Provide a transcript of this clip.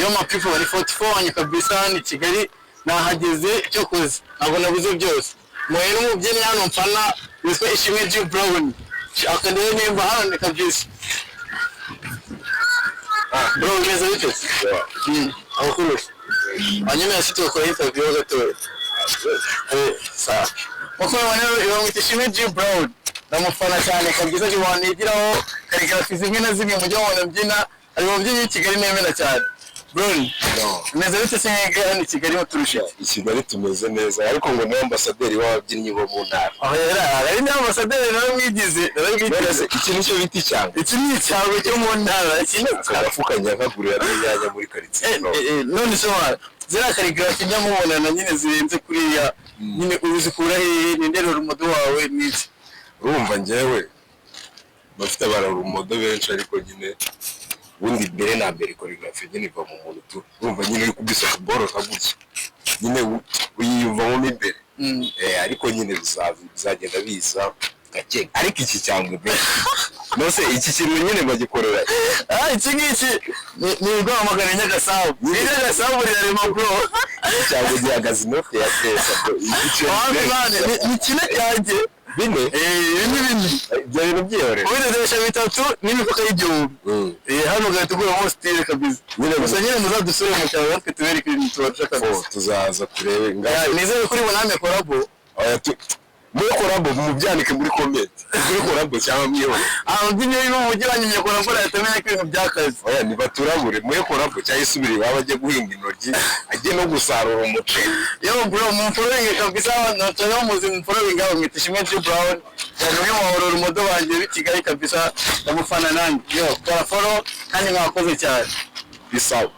yo mapipo bari 44 wanyu kabisa ni Kigali nahageze cyo koze ntabwo nabuze byose muhe n'umubyeyi hano mfana witwa Ishimwe G Brown akandeye nimba hano kabisa bro meze bite aho hanyuma yasito ko interview gato sa uko wana Ishimwe G Brown namufana cyane kabisa jiwanigiraho karigraphy zimwe na zimwe mujye wabona mbyina ari mu byinyi Kigali nemera cyane Brown meze bite sengege hano Kigali baturusha Kigali tumeze neza ariko ngo ni ambassadeur w'ababyinnyi bo mu ntara aho ari ni ambassadeur nawe mwigize iki nicyo biti cyane iki ni icyawe cyo mu ntara iki akafukanya nkagurira n'imyanya muri quartier none so zira karigraphy nyamubonana nyine zirenze kuriya nyine uzikura he nindero rumodo wawe n'iki urumva njyewe bafite bararumodo benshi ariko nyine ubundi mbere na mbere choreography nyine iva mu muntu tu urumva nyine uri kubisa boro kagutse nyine uyiyumvamo imbere ariko nyine bizagenda biza gake ariko iki cyangwa be nose iki kintu nyine bagikorera iki ngiki ni rwamagana Nyagasabu Nyagasabu rirarema bro cyangwa gihagaze inote ya pesa ni kine cyanjye bine bine ibyo bintu byihore ubidesha bitatu n'imifuka y'igihumbi hano gatugura mo style kabisa gusa nyine muzadusure mu cyaro natwe tubereke ibintu tubasha kabisa tuzaza kurebe nizere kuri boname korabo muri korabo mu byanike muri comment muri korabo cyangwa mwiho ababyinnyi bo mu mujyi banyimye korabo yatemeye ko ibintu byakaze oya ni baturabure muri korabo cyangwa isubire baba bajye guhinga intoryi ajye no gusarura umuceri yo bro mu following kabisa natyo muzi mu following abo mwita Ishimwe G Brown cyane mu mahoro rumodo banje b'Kigali kabisa ndamufana nanjye yo kora follow kandi mwakoze cyane bisawa